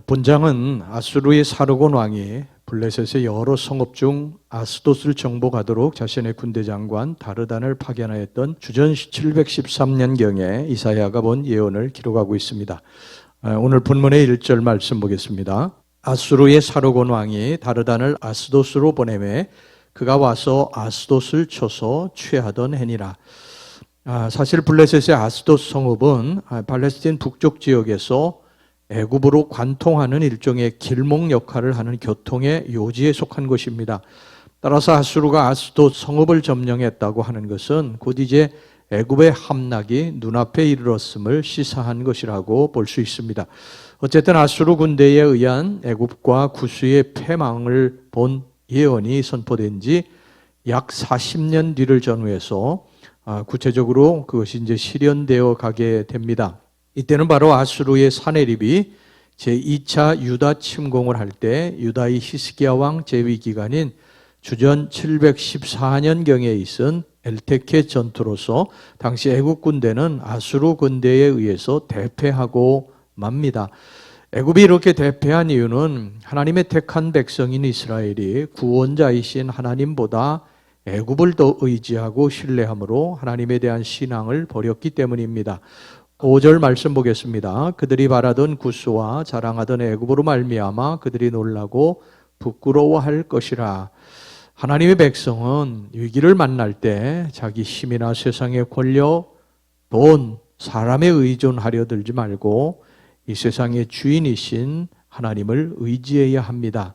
본장은 아수르의 사르곤 왕이 블레셋의 여러 성읍 중 아스돗을 정복하도록 자신의 군대 장관 다르단을 파견하였던 주전 713년경에 이사야가 본 예언을 기록하고 있습니다. 오늘 본문의 1절 말씀 보겠습니다. 아수르의 사르곤 왕이 다르단을 아스돗으로 보내매 그가 와서 아스돗을 쳐서 취하던 해니라. 사실 블레셋의 아스돗 성읍은 팔레스틴 북쪽 지역에서 애굽으로 관통하는 일종의 길목 역할을 하는 교통의 요지에 속한 곳입니다. 따라서 아수르가 아스돗 성읍을 점령했다고 하는 것은 곧 이제 애굽의 함락이 눈앞에 이르렀음을 시사한 것이라고 볼 수 있습니다. 어쨌든 아수르 군대에 의한 애굽과 구스의 패망을 본 예언이 선포된 지 약 40년 뒤를 전후해서 구체적으로 그것이 이제 실현되어 가게 됩니다. 이때는 바로 아수르의 사네립이 제2차 유다 침공을 할 때 유다의 히스기야 왕 재위 기간인 주전 714년경에 있은 엘테케 전투로서 당시 애굽 군대는 아수르 군대에 의해서 대패하고 맙니다. 애굽이 이렇게 대패한 이유는 하나님의 택한 백성인 이스라엘이 구원자이신 하나님보다 애굽을 더 의지하고 신뢰함으로 하나님에 대한 신앙을 버렸기 때문입니다. 5절 말씀 보겠습니다. 그들이 바라던 구스와 자랑하던 애굽으로 말미암아 그들이 놀라고 부끄러워할 것이라. 하나님의 백성은 위기를 만날 때 자기 힘이나 세상의 권력, 돈, 사람에 의존하려 들지 말고 이 세상의 주인이신 하나님을 의지해야 합니다.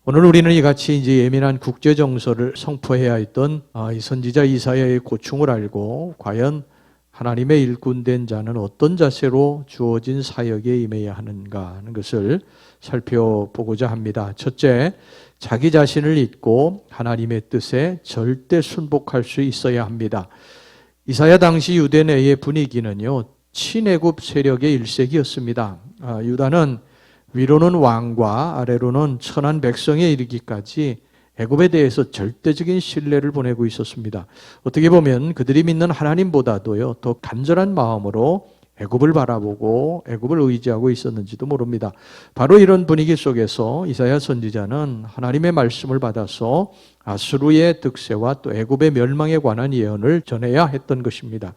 오늘 우리는 이같이 이제 예민한 국제 정서를 선포해야 했던 이 선지자 이사야의 고충을 알고 과연 하나님의 일꾼된 자는 어떤 자세로 주어진 사역에 임해야 하는가 하는 것을 살펴보고자 합니다. 첫째, 자기 자신을 잊고 하나님의 뜻에 절대 순복할 수 있어야 합니다. 이사야 당시 유대 내의 분위기는요, 친애굽 세력의 일색이었습니다. 유다는 위로는 왕과 아래로는 천한 백성에 이르기까지 애굽에 대해서 절대적인 신뢰를 보내고 있었습니다. 어떻게 보면 그들이 믿는 하나님보다도요 더 간절한 마음으로 애굽을 바라보고 애굽을 의지하고 있었는지도 모릅니다. 바로 이런 분위기 속에서 이사야 선지자는 하나님의 말씀을 받아서 아수르의 득세와 또 애굽의 멸망에 관한 예언을 전해야 했던 것입니다.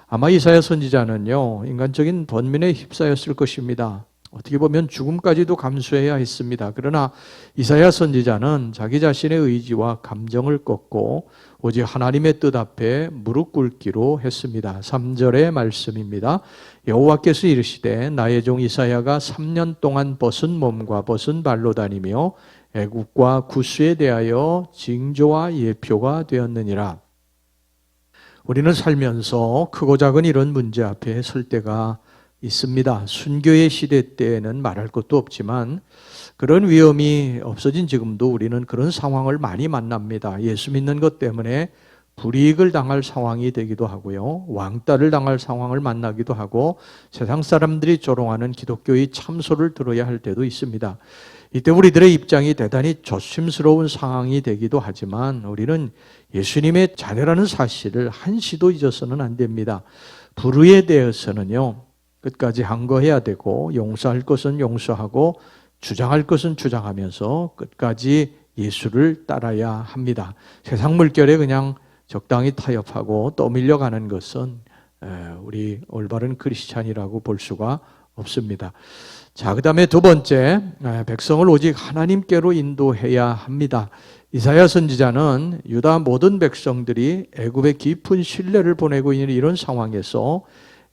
아마 이사야 선지자는요 인간적인 번민에 휩싸였을 것입니다. 어떻게 보면 죽음까지도 감수해야 했습니다. 그러나 이사야 선지자는 자기 자신의 의지와 감정을 꺾고 오직 하나님의 뜻 앞에 무릎 꿇기로 했습니다. 3절의 말씀입니다. 여호와께서 이르시되 나의 종 이사야가 3년 동안 벗은 몸과 벗은 발로 다니며 애굽과 구스에 대하여 징조와 예표가 되었느니라. 우리는 살면서 크고 작은 이런 문제 앞에 설 때가 있습니다. 순교의 시대 때에는 말할 것도 없지만 그런 위험이 없어진 지금도 우리는 그런 상황을 많이 만납니다. 예수 믿는 것 때문에 불이익을 당할 상황이 되기도 하고요. 왕따를 당할 상황을 만나기도 하고 세상 사람들이 조롱하는 기독교의 참소를 들어야 할 때도 있습니다. 이때 우리들의 입장이 대단히 조심스러운 상황이 되기도 하지만 우리는 예수님의 자녀라는 사실을 한시도 잊어서는 안 됩니다. 불의에 대해서는요. 끝까지 항거해야 되고 용서할 것은 용서하고 주장할 것은 주장하면서 끝까지 예수를 따라야 합니다. 세상 물결에 그냥 적당히 타협하고 떠밀려가는 것은 우리 올바른 크리스찬이라고 볼 수가 없습니다. 자, 그 다음에 두 번째, 백성을 오직 하나님께로 인도해야 합니다. 이사야 선지자는 유다 모든 백성들이 애굽에 깊은 신뢰를 보내고 있는 이런 상황에서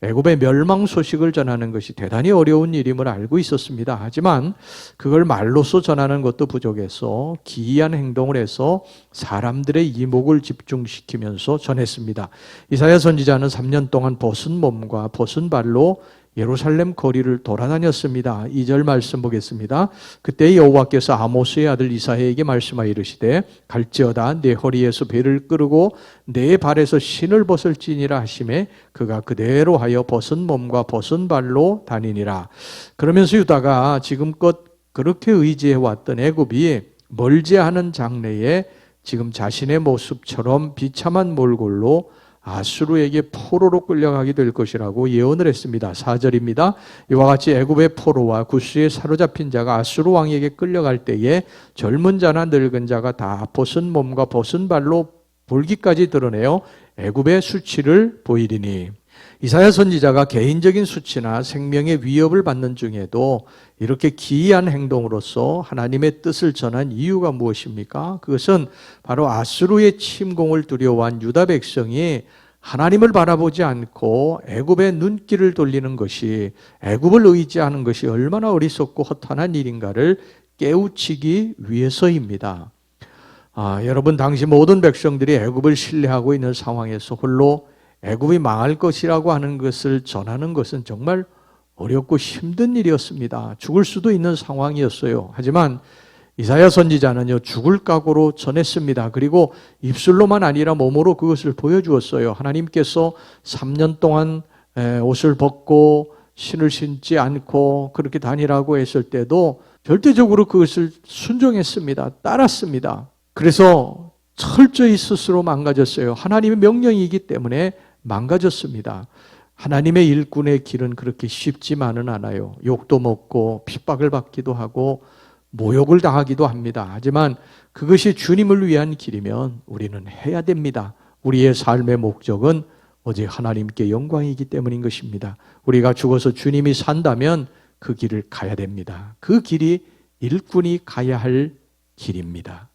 애굽의 멸망 소식을 전하는 것이 대단히 어려운 일임을 알고 있었습니다. 하지만 그걸 말로써 전하는 것도 부족해서 기이한 행동을 해서 사람들의 이목을 집중시키면서 전했습니다. 이사야 선지자는 3년 동안 벗은 몸과 벗은 발로 예루살렘 거리를 돌아다녔습니다. 2절 말씀 보겠습니다. 그때 여호와께서 아모스의 아들 이사야에게 말씀하여 이르시되 갈지어다 내 허리에서 배를 끄르고 내 발에서 신을 벗을지니라 하시매 그가 그대로 하여 벗은 몸과 벗은 발로 다니니라. 그러면서 유다가 지금껏 그렇게 의지해왔던 애굽이 멀지 않은 장래에 지금 자신의 모습처럼 비참한 몰골로 아수르에게 포로로 끌려가게 될 것이라고 예언을 했습니다. 4절입니다. 이와 같이 애굽의 포로와 구스에 사로잡힌 자가 아수르 왕에게 끌려갈 때에 젊은 자나 늙은 자가 다 벗은 몸과 벗은 발로 볼기까지 드러내어 애굽의 수치를 보이리니, 이사야 선지자가 개인적인 수치나 생명의 위협을 받는 중에도 이렇게 기이한 행동으로서 하나님의 뜻을 전한 이유가 무엇입니까? 그것은 바로 아수르의 침공을 두려워한 유다 백성이 하나님을 바라보지 않고 애굽의 눈길을 돌리는 것이, 애굽을 의지하는 것이 얼마나 어리석고 허탄한 일인가를 깨우치기 위해서입니다. 여러분, 당시 모든 백성들이 애굽을 신뢰하고 있는 상황에서 홀로 애굽이 망할 것이라고 하는 것을 전하는 것은 정말 어렵고 힘든 일이었습니다. 죽을 수도 있는 상황이었어요. 하지만 이사야 선지자는요, 죽을 각오로 전했습니다. 그리고 입술로만 아니라 몸으로 그것을 보여주었어요. 하나님께서 3년 동안 옷을 벗고 신을 신지 않고 그렇게 다니라고 했을 때도 절대적으로 그것을 순종했습니다. 따랐습니다. 그래서 철저히 스스로 망가졌어요. 하나님의 명령이기 때문에 망가졌습니다. 하나님의 일꾼의 길은 그렇게 쉽지만은 않아요. 욕도 먹고 핍박을 받기도 하고 모욕을 당하기도 합니다. 하지만 그것이 주님을 위한 길이면 우리는 해야 됩니다. 우리의 삶의 목적은 오직 하나님께 영광이기 때문인 것입니다. 우리가 죽어서 주님이 산다면 그 길을 가야 됩니다. 그 길이 일꾼이 가야 할 길입니다.